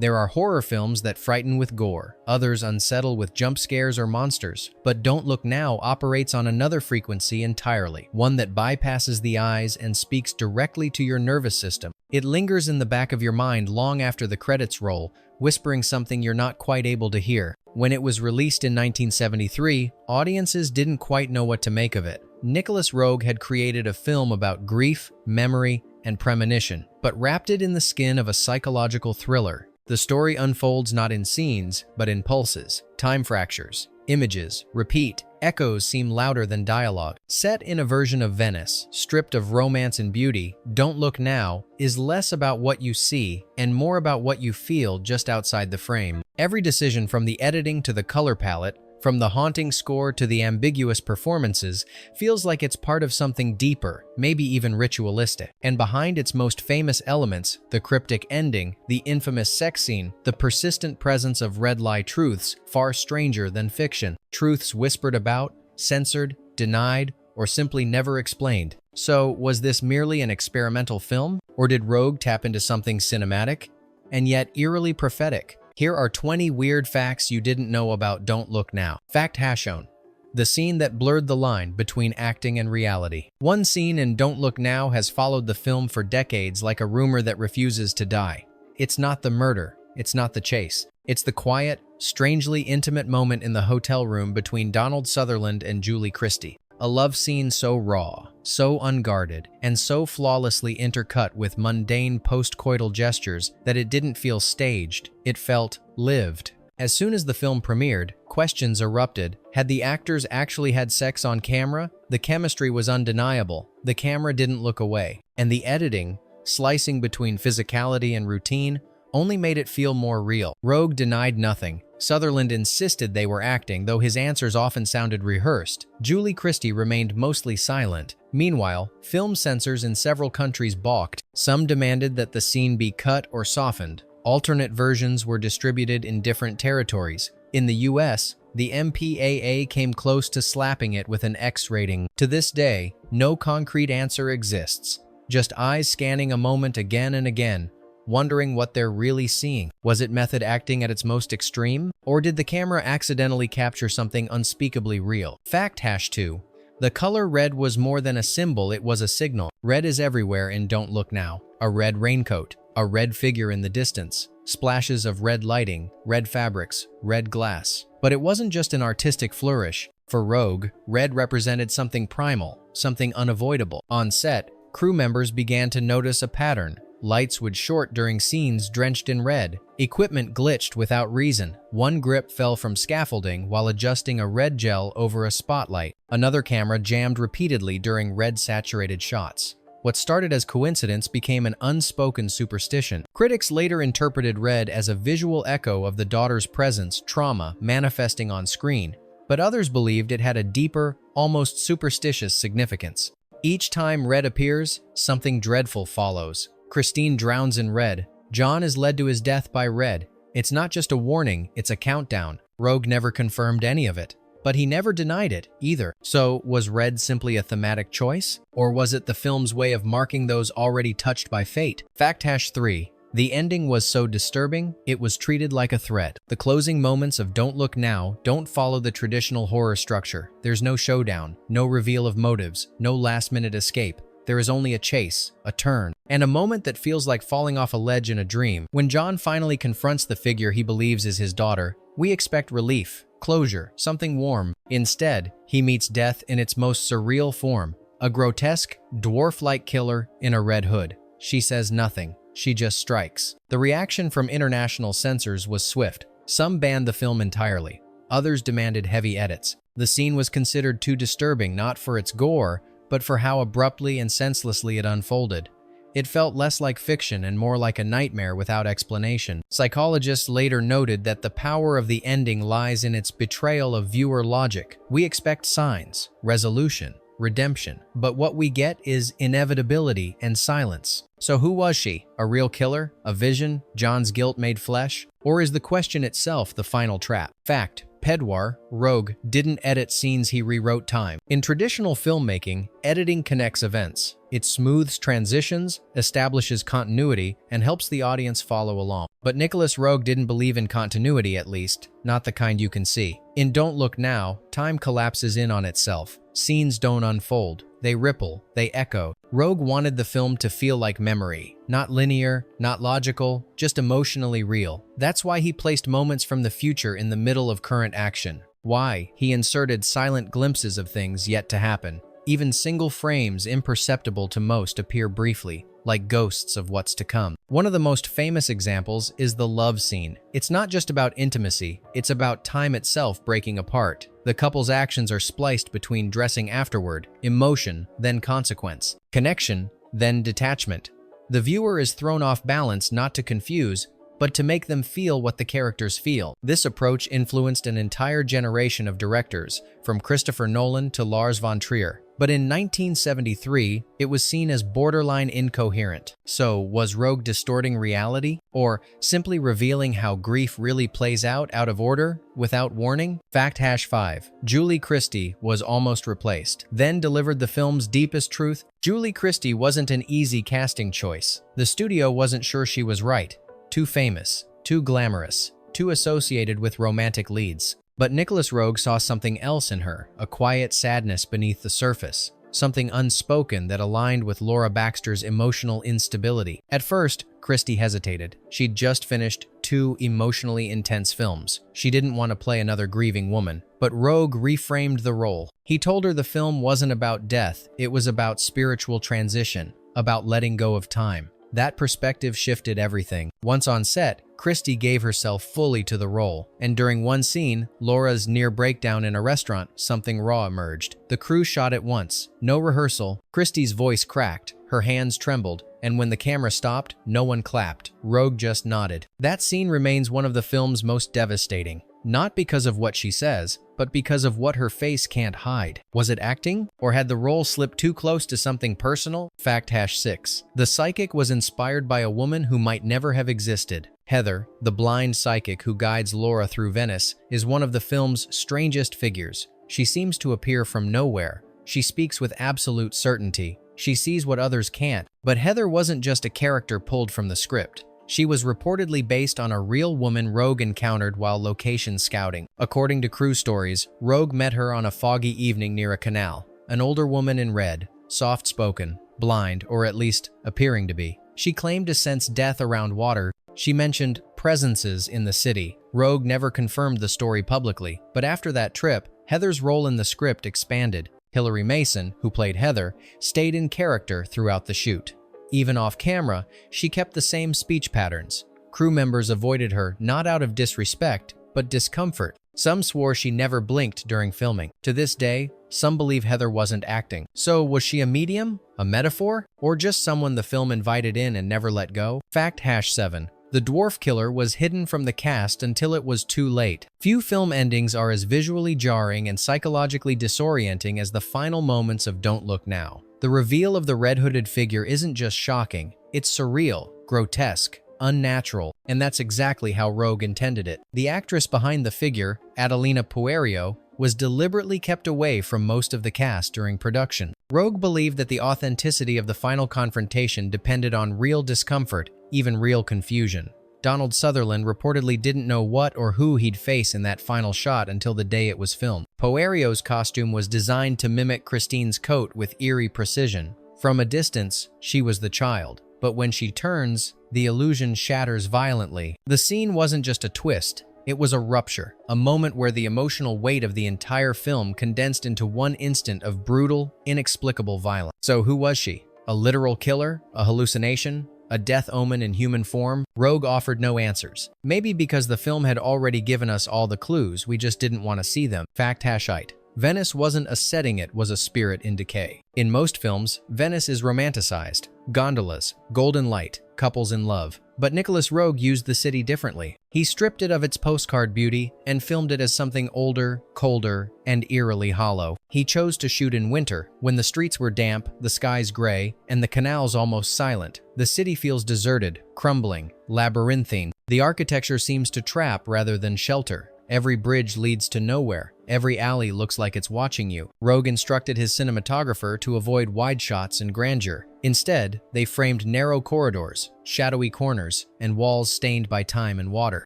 There are horror films that frighten with gore, others unsettle with jump scares or monsters, but Don't Look Now operates on another frequency entirely, one that bypasses the eyes and speaks directly to your nervous system. It lingers in the back of your mind long after the credits roll, whispering something you're not quite able to hear. When it was released in 1973, audiences didn't quite know what to make of it. Nicolas Roeg had created a film about grief, memory, and premonition, but wrapped it in the skin of a psychological thriller. The story unfolds not in scenes, but in pulses, time fractures, images, repeat, echoes seem louder than dialogue. Set in a version of Venice, stripped of romance and beauty, Don't Look Now is less about what you see and more about what you feel just outside the frame. Every decision, from the editing to the color palette, from the haunting score to the ambiguous performances, feels like it's part of something deeper, maybe even ritualistic. And behind its most famous elements, the cryptic ending, the infamous sex scene, the persistent presence of red lie truths, far stranger than fiction. Truths whispered about, censored, denied, or simply never explained. So, was this merely an experimental film? Or did Roeg tap into something cinematic and yet eerily prophetic? Here are 20 weird facts you didn't know about Don't Look Now. Fact #1. The scene that blurred the line between acting and reality. One scene in Don't Look Now has followed the film for decades like a rumor that refuses to die. It's not the murder, it's not the chase. It's the quiet, strangely intimate moment in the hotel room between Donald Sutherland and Julie Christie. A love scene so raw, so unguarded, and so flawlessly intercut with mundane post-coital gestures that it didn't feel staged, it felt lived. As soon as the film premiered, questions erupted. Had the actors actually had sex on camera? The chemistry was undeniable. The camera didn't look away. And the editing, slicing between physicality and routine, only made it feel more real. Roeg denied nothing. Sutherland insisted they were acting, though his answers often sounded rehearsed. Julie Christie remained mostly silent. Meanwhile, film censors in several countries balked. Some demanded that the scene be cut or softened. Alternate versions were distributed in different territories. In the US, the MPAA came close to slapping it with an X rating. To this day, no concrete answer exists. Just eyes scanning a moment again and again, wondering what they're really seeing. Was it method acting at its most extreme? Or did the camera accidentally capture something unspeakably real? Fact #2. The color red was more than a symbol, it was a signal. Red is everywhere in Don't Look Now. A red raincoat, a red figure in the distance, splashes of red lighting, red fabrics, red glass. But it wasn't just an artistic flourish. For Roeg, red represented something primal, something unavoidable. On set, crew members began to notice a pattern. Lights would short during scenes drenched in red. Equipment glitched without reason. One grip fell from scaffolding while adjusting a red gel over a spotlight. Another camera jammed repeatedly during red-saturated shots. What started as coincidence became an unspoken superstition. Critics later interpreted red as a visual echo of the daughter's presence, trauma, manifesting on screen, but others believed it had a deeper, almost superstitious significance. Each time red appears, something dreadful follows. Christine drowns in red. John is led to his death by red. It's not just a warning, it's a countdown. Roeg never confirmed any of it, but he never denied it either. So, was red simply a thematic choice? Or was it the film's way of marking those already touched by fate? Fact #3. The ending was so disturbing, it was treated like a threat. The closing moments of Don't Look Now don't follow the traditional horror structure. There's no showdown, no reveal of motives, no last-minute escape. There is only a chase, a turn, and a moment that feels like falling off a ledge in a dream. When John finally confronts the figure he believes is his daughter, we expect relief, closure, something warm. Instead, he meets death in its most surreal form, a grotesque, dwarf-like killer in a red hood. She says nothing, she just strikes. The reaction from international censors was swift. Some banned the film entirely. Others demanded heavy edits. The scene was considered too disturbing not for its gore, but for how abruptly and senselessly it unfolded. It felt less like fiction and more like a nightmare without explanation. Psychologists later noted that the power of the ending lies in its betrayal of viewer logic. We expect signs, resolution, redemption, but what we get is inevitability and silence. So who was she? A real killer? A vision? John's guilt made flesh? Or is the question itself the final trap? Fact: Pedwar, Roeg, didn't edit scenes, he rewrote time. In traditional filmmaking, editing connects events. It smooths transitions, establishes continuity, and helps the audience follow along. But Nicolas Roeg didn't believe in continuity, at least, not the kind you can see. In Don't Look Now, time collapses in on itself. Scenes don't unfold. They ripple, they echo. Roeg wanted the film to feel like memory. Not linear, not logical, just emotionally real. That's why he placed moments from the future in the middle of current action. Why he inserted silent glimpses of things yet to happen. Even single frames imperceptible to most appear briefly, like ghosts of what's to come. One of the most famous examples is the love scene. It's not just about intimacy, it's about time itself breaking apart. The couple's actions are spliced between dressing afterward, emotion, then consequence, connection, then detachment. The viewer is thrown off balance not to confuse, but to make them feel what the characters feel. This approach influenced an entire generation of directors, from Christopher Nolan to Lars von Trier. But in 1973, it was seen as borderline incoherent. So, was Roeg distorting reality? Or simply revealing how grief really plays out of order, without warning? Fact #5. Julie Christie was almost replaced. Then delivered the film's deepest truth. Julie Christie wasn't an easy casting choice. The studio wasn't sure she was right. Too famous, too glamorous, too associated with romantic leads. But Nicolas Roeg saw something else in her, a quiet sadness beneath the surface, something unspoken that aligned with Laura Baxter's emotional instability. At first, Christie hesitated. She'd just finished 2 emotionally intense films. She didn't want to play another grieving woman. But Roeg reframed the role. He told her the film wasn't about death, it was about spiritual transition, about letting go of time. That perspective shifted everything. Once on set, Christie gave herself fully to the role, and during one scene, Laura's near breakdown in a restaurant, something raw emerged. The crew shot at once, no rehearsal. Christie's voice cracked, her hands trembled, and when the camera stopped, no one clapped. Roeg just nodded. That scene remains one of the film's most devastating. Not because of what she says, but because of what her face can't hide. Was it acting? Or had the role slipped too close to something personal? Fact #6. The psychic was inspired by a woman who might never have existed. Heather, the blind psychic who guides Laura through Venice, is one of the film's strangest figures. She seems to appear from nowhere. She speaks with absolute certainty. She sees what others can't. But Heather wasn't just a character pulled from the script. She was reportedly based on a real woman Roeg encountered while location scouting. According to crew stories, Roeg met her on a foggy evening near a canal. An older woman in red, soft-spoken, blind, or at least appearing to be. She claimed to sense death around water. She mentioned presences in the city. Roeg never confirmed the story publicly, but after that trip, Heather's role in the script expanded. Hilary Mason, who played Heather, stayed in character throughout the shoot. Even off-camera, she kept the same speech patterns. Crew members avoided her not out of disrespect, but discomfort. Some swore she never blinked during filming. To this day, some believe Heather wasn't acting. So was she a medium? A metaphor? Or just someone the film invited in and never let go? Fact #7. The dwarf killer was hidden from the cast until it was too late. Few film endings are as visually jarring and psychologically disorienting as the final moments of Don't Look Now. The reveal of the red-hooded figure isn't just shocking, it's surreal, grotesque, unnatural, and that's exactly how Roeg intended it. The actress behind the figure, Adelina Puerio, was deliberately kept away from most of the cast during production. Roeg believed that the authenticity of the final confrontation depended on real discomfort, even real confusion. Donald Sutherland reportedly didn't know what or who he'd face in that final shot until the day it was filmed. Puerio's costume was designed to mimic Christine's coat with eerie precision. From a distance, she was the child, but when she turns, the illusion shatters violently. The scene wasn't just a twist, it was a rupture, a moment where the emotional weight of the entire film condensed into one instant of brutal, inexplicable violence. So who was she? A literal killer? A hallucination? A death omen in human form? Roeg offered no answers. Maybe because the film had already given us all the clues, we just didn't want to see them. Fact #8. Venice wasn't a setting, it was a spirit in decay. In most films, Venice is romanticized. Gondolas, golden light, couples in love. But Nicolas Roeg used the city differently. He stripped it of its postcard beauty and filmed it as something older, colder, and eerily hollow. He chose to shoot in winter, when the streets were damp, the skies gray, and the canals almost silent. The city feels deserted, crumbling, labyrinthine. The architecture seems to trap rather than shelter. Every bridge leads to nowhere, Every alley looks like it's watching you. Roeg instructed his cinematographer to avoid wide shots and grandeur. Instead, they framed narrow corridors, shadowy corners, and walls stained by time and water.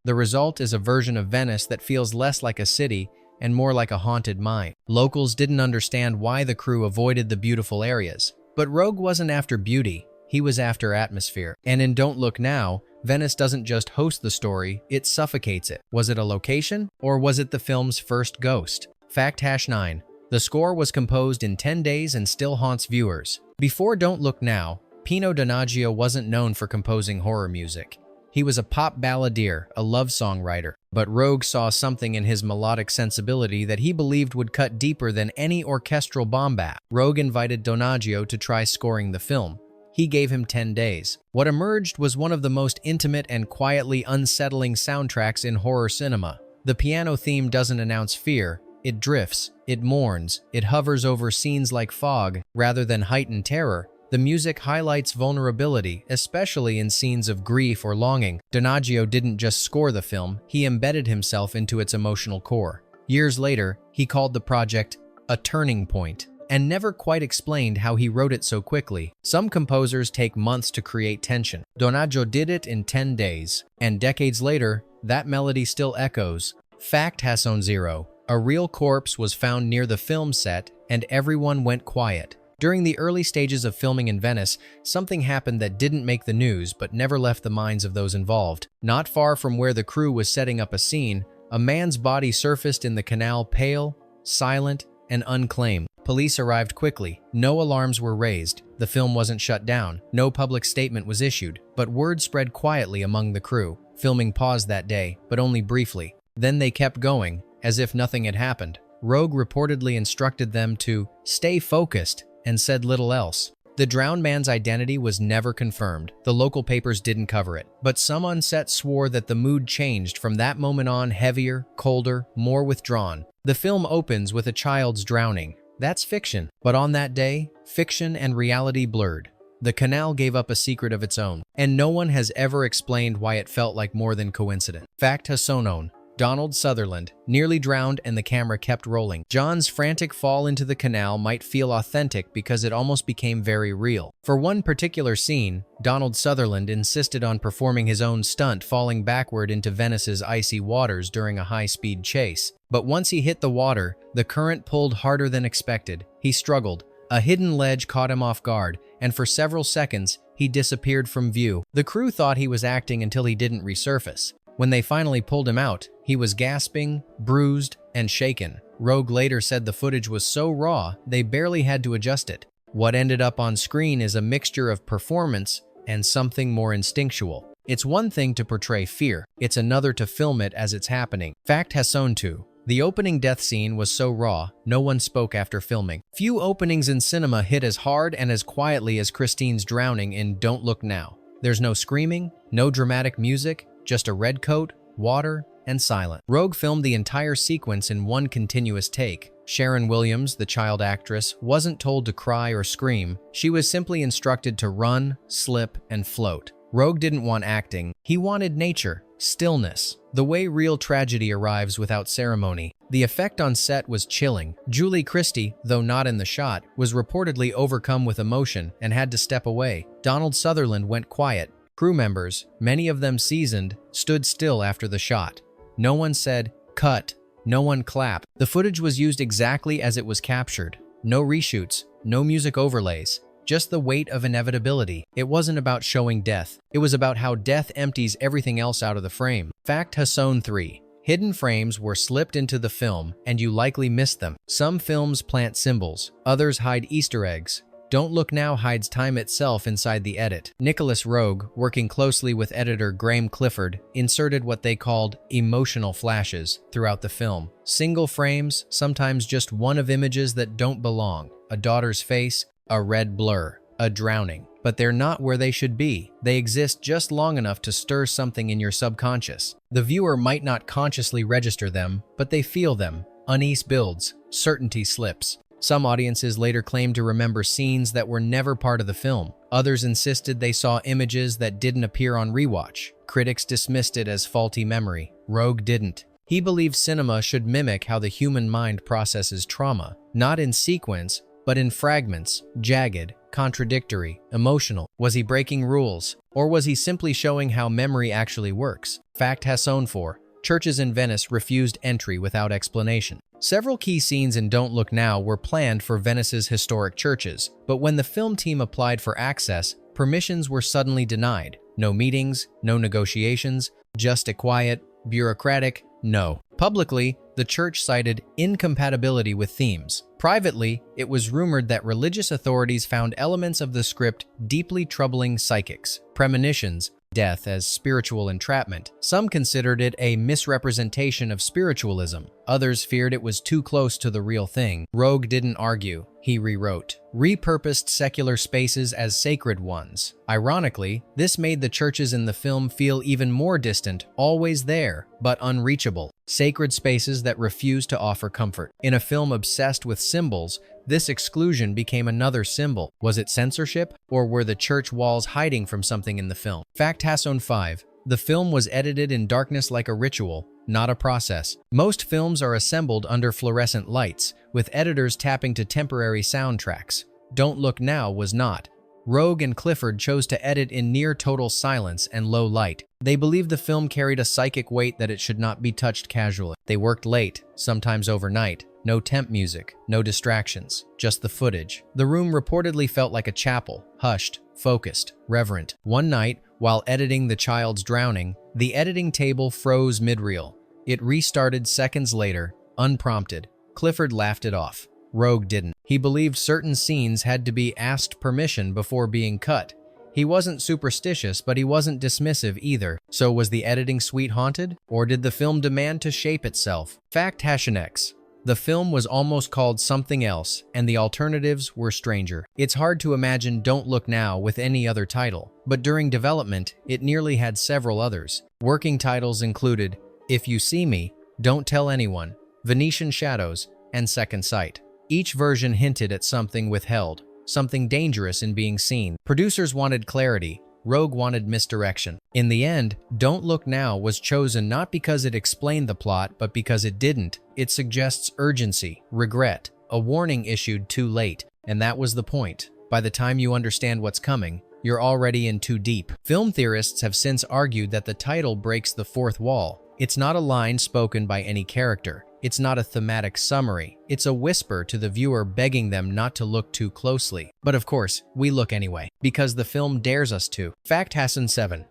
The result is a version of Venice that feels less like a city and more like a haunted mind. Locals didn't understand why the crew avoided the beautiful areas. But Roeg wasn't after beauty, he was after atmosphere. And in Don't Look Now, Venice doesn't just host the story, it suffocates it. Was it a location? Or was it the film's first ghost? Fact #9. The score was composed in 10 days and still haunts viewers. Before Don't Look Now, Pino Donaggio wasn't known for composing horror music. He was a pop balladeer, a love song writer. But Roeg saw something in his melodic sensibility that he believed would cut deeper than any orchestral bombast. Roeg invited Donaggio to try scoring the film. He gave him 10 days. What emerged was one of the most intimate and quietly unsettling soundtracks in horror cinema. The piano theme doesn't announce fear, it drifts, it mourns, it hovers over scenes like fog. Rather than heighten terror, the music highlights vulnerability, especially in scenes of grief or longing. Donaggio didn't just score the film, he embedded himself into its emotional core. Years later, he called the project a turning point, and never quite explained how he wrote it so quickly. Some composers take months to create tension. Donaggio did it in 10 days, and decades later, that melody still echoes. Fact #0. A real corpse was found near the film set, and everyone went quiet. During the early stages of filming in Venice, something happened that didn't make the news but never left the minds of those involved. Not far from where the crew was setting up a scene, a man's body surfaced in the canal, pale, silent, and unclaimed. Police arrived quickly. No alarms were raised. The film wasn't shut down. No public statement was issued. But word spread quietly among the crew. Filming paused that day, but only briefly. Then they kept going, as if nothing had happened. Roeg reportedly instructed them to stay focused and said little else. The drowned man's identity was never confirmed. The local papers didn't cover it. But some on set swore that the mood changed from that moment on, heavier, colder, more withdrawn. The film opens with a child's drowning. That's fiction. But on that day, fiction and reality blurred. The canal gave up a secret of its own, and no one has ever explained why it felt like more than coincidence. Fact #9. Donald Sutherland nearly drowned and the camera kept rolling. John's frantic fall into the canal might feel authentic because it almost became very real. For one particular scene, Donald Sutherland insisted on performing his own stunt, falling backward into Venice's icy waters during a high-speed chase. But once he hit the water, the current pulled harder than expected. He struggled. A hidden ledge caught him off guard, and for several seconds, he disappeared from view. The crew thought he was acting until he didn't resurface. When they finally pulled him out, he was gasping, bruised, and shaken. Roeg later said the footage was so raw, they barely had to adjust it. What ended up on screen is a mixture of performance and something more instinctual. It's one thing to portray fear, it's another to film it as it's happening. Fact #2. The opening death scene was so raw, no one spoke after filming. Few openings in cinema hit as hard and as quietly as Christine's drowning in Don't Look Now. There's no screaming, no dramatic music, just a red coat, water, and silence. Roeg filmed the entire sequence in one continuous take. Sharon Williams, the child actress, wasn't told to cry or scream. She was simply instructed to run, slip, and float. Roeg didn't want acting. He wanted nature, stillness, the way real tragedy arrives without ceremony. The effect on set was chilling. Julie Christie, though not in the shot, was reportedly overcome with emotion and had to step away. Donald Sutherland went quiet. Crew members, many of them seasoned, stood still after the shot. No one said, "Cut." No one clapped. The footage was used exactly as it was captured. No reshoots, no music overlays, just the weight of inevitability. It wasn't about showing death. It was about how death empties everything else out of the frame. Fact #3. Hidden frames were slipped into the film, and you likely missed them. Some films plant symbols, others hide Easter eggs. Don't Look Now hides time itself inside the edit. Nicolas Roeg, working closely with editor Graham Clifford, inserted what they called emotional flashes throughout the film. Single frames, sometimes just one of images that don't belong. A daughter's face, a red blur, a drowning. But they're not where they should be. They exist just long enough to stir something in your subconscious. The viewer might not consciously register them, but they feel them. Unease builds, certainty slips. Some audiences later claimed to remember scenes that were never part of the film. Others insisted they saw images that didn't appear on rewatch. Critics dismissed it as faulty memory. Roeg didn't. He believed cinema should mimic how the human mind processes trauma, not in sequence, but in fragments, jagged, contradictory, emotional. Was he breaking rules? Or was he simply showing how memory actually works? Fact Hasson 4. Churches in Venice refused entry without explanation. Several key scenes in Don't Look Now were planned for Venice's historic churches, but when the film team applied for access, permissions were suddenly denied. No meetings, no negotiations, just a quiet, bureaucratic no. Publicly, the church cited incompatibility with themes. Privately, it was rumored that religious authorities found elements of the script deeply troubling psychics, premonitions, death as spiritual entrapment. Some considered it a misrepresentation of spiritualism. Others feared it was too close to the real thing. Roeg didn't argue. He rewrote, repurposed secular spaces as sacred ones. Ironically, this made the churches in the film feel even more distant, always there, but unreachable. Sacred spaces that refuse to offer comfort. In a film obsessed with symbols, this exclusion became another symbol. Was it censorship, or were the church walls hiding from something in the film? Fact Hasson 5. The film was edited in darkness like a ritual, not a process. Most films are assembled under fluorescent lights, with editors tapping to temporary soundtracks. Don't Look Now was not. Roeg and Clifford chose to edit in near-total silence and low light. They believed the film carried a psychic weight that it should not be touched casually. They worked late, sometimes overnight. No temp music, no distractions, just the footage. The room reportedly felt like a chapel, hushed, focused, reverent. One night, while editing The Child's Drowning, the editing table froze mid-reel. It restarted seconds later, unprompted. Clifford laughed it off. Roeg didn't. He believed certain scenes had to be asked permission before being cut. He wasn't superstitious, but he wasn't dismissive either. So was the editing suite haunted? Or did the film demand to shape itself? Fact Hasson X. The film was almost called something else, and the alternatives were stranger. It's hard to imagine Don't Look Now with any other title, but during development, it nearly had several others. Working titles included If You See Me, Don't Tell Anyone, Venetian Shadows, and Second Sight. Each version hinted at something withheld, something dangerous in being seen. Producers wanted clarity. Roeg wanted misdirection. In the end, Don't Look Now was chosen not because it explained the plot, but because it didn't. It suggests urgency, regret, a warning issued too late, and that was the point. By the time you understand what's coming, you're already in too deep. Film theorists have since argued that the title breaks the fourth wall. It's not a line spoken by any character. It's not a thematic summary. It's a whisper to the viewer begging them not to look too closely. But of course, we look anyway, because the film dares us to. Fact Hasson 7.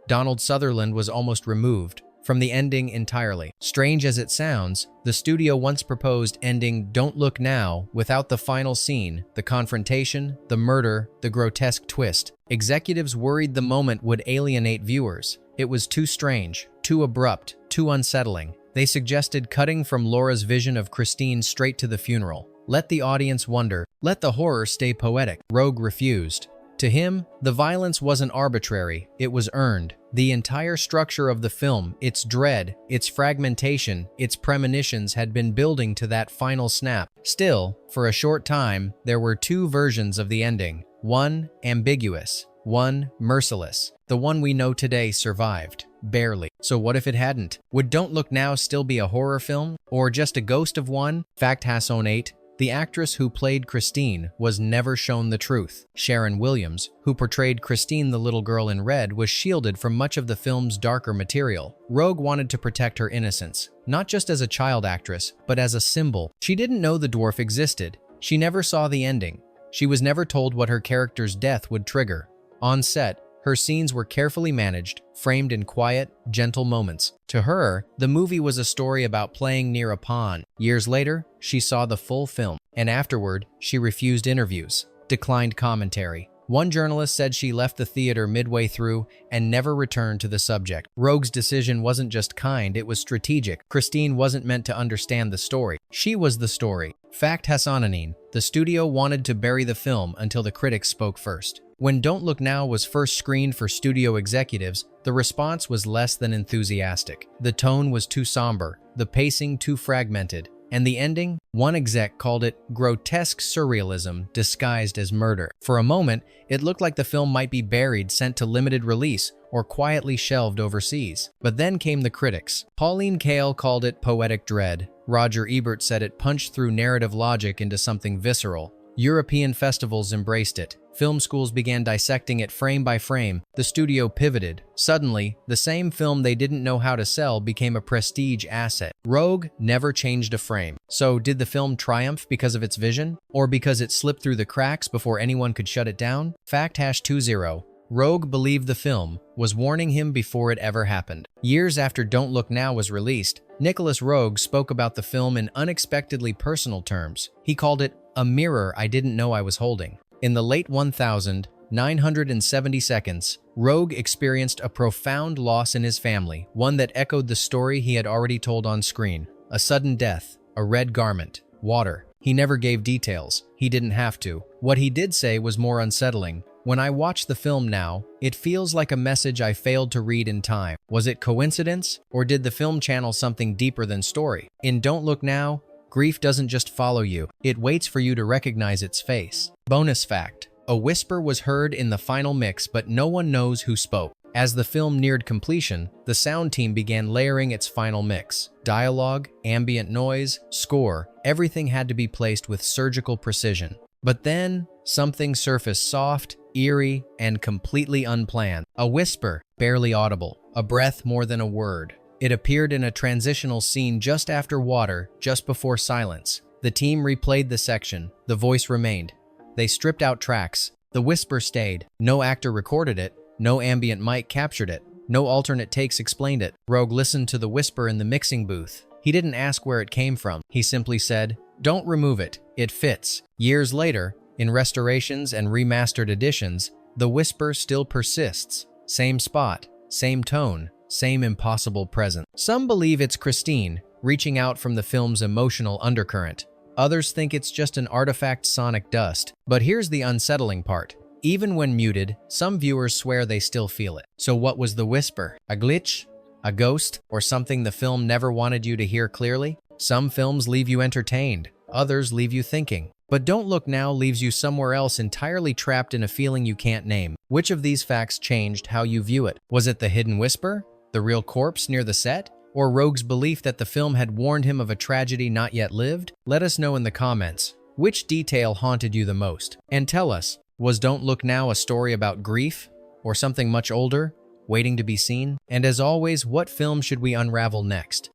Donald Sutherland was almost removed from the ending entirely. Strange as it sounds, the studio once proposed ending Don't Look Now without the final scene, the confrontation, the murder, the grotesque twist. Executives worried the moment would alienate viewers. It was too strange, too abrupt, too unsettling. They suggested cutting from Laura's vision of Christine straight to the funeral. Let the audience wonder. Let the horror stay poetic. Roeg refused. To him, the violence wasn't arbitrary, it was earned. The entire structure of the film, its dread, its fragmentation, its premonitions had been building to that final snap. Still, for a short time, there were two versions of the ending. One ambiguous, one merciless. The one we know today survived. Barely. So what if it hadn't? Would Don't Look Now still be a horror film? Or just a ghost of one? Fact Hasson 8. The actress who played Christine was never shown the truth. Sharon Williams, who portrayed Christine the little girl in red, was shielded from much of the film's darker material. Roeg wanted to protect her innocence, not just as a child actress, but as a symbol. She didn't know the dwarf existed. She never saw the ending. She was never told what her character's death would trigger. On set, her scenes were carefully managed, framed in quiet, gentle moments. To her, the movie was a story about playing near a pond. Years later, she saw the full film, and afterward, she refused interviews, declined commentary. One journalist said she left the theater midway through and never returned to the subject. Roeg's decision wasn't just kind, it was strategic. Christine wasn't meant to understand the story. She was the story. Fact Hasson. The studio wanted to bury the film until the critics spoke first. When Don't Look Now was first screened for studio executives, the response was less than enthusiastic. The tone was too somber, the pacing too fragmented, and the ending? One exec called it grotesque surrealism disguised as murder. For a moment, it looked like the film might be buried, sent to limited release, or quietly shelved overseas. But then came the critics. Pauline Kael called it poetic dread. Roger Ebert said it punched through narrative logic into something visceral. European festivals embraced it. Film schools began dissecting it frame by frame. The studio pivoted. Suddenly, the same film they didn't know how to sell became a prestige asset. Roeg never changed a frame. So, did the film triumph because of its vision? Or because it slipped through the cracks before anyone could shut it down? Fact #20. Roeg believed the film was warning him before it ever happened. Years after Don't Look Now was released, Nicolas Roeg spoke about the film in unexpectedly personal terms. He called it a mirror I didn't know I was holding. In the late 1970 seconds, Roeg experienced a profound loss in his family, one that echoed the story he had already told on screen. A sudden death, a red garment, water. He never gave details. He didn't have to. What he did say was more unsettling. When I watch the film now, it feels like a message I failed to read in time. Was it coincidence, or did the film channel something deeper than story? In Don't Look Now, grief doesn't just follow you, it waits for you to recognize its face. Bonus fact: a whisper was heard in the final mix, but no one knows who spoke. As the film neared completion, the sound team began layering its final mix. Dialogue, ambient noise, score, everything had to be placed with surgical precision. But then, something surfaced soft, eerie, and completely unplanned. A whisper, barely audible. A breath more than a word. It appeared in a transitional scene just after water, just before silence. The team replayed the section. The voice remained. They stripped out tracks. The whisper stayed. No actor recorded it. No ambient mic captured it. No alternate takes explained it. Roeg listened to the whisper in the mixing booth. He didn't ask where it came from. He simply said, "Don't remove it. It fits." Years later, in restorations and remastered editions, the whisper still persists. Same spot, same tone, same impossible presence. Some believe it's Christine, reaching out from the film's emotional undercurrent. Others think it's just an artifact sonic dust. But here's the unsettling part. Even when muted, some viewers swear they still feel it. So what was the whisper? A glitch? A ghost? Or something the film never wanted you to hear clearly? Some films leave you entertained. Others leave you thinking. But Don't Look Now leaves you somewhere else, entirely trapped in a feeling you can't name. Which of these facts changed how you view it? Was it the hidden whisper? The real corpse near the set? Or Roeg's belief that the film had warned him of a tragedy not yet lived? Let us know in the comments. Which detail haunted you the most? And tell us, was Don't Look Now a story about grief? Or something much older, waiting to be seen? And as always, what film should we unravel next?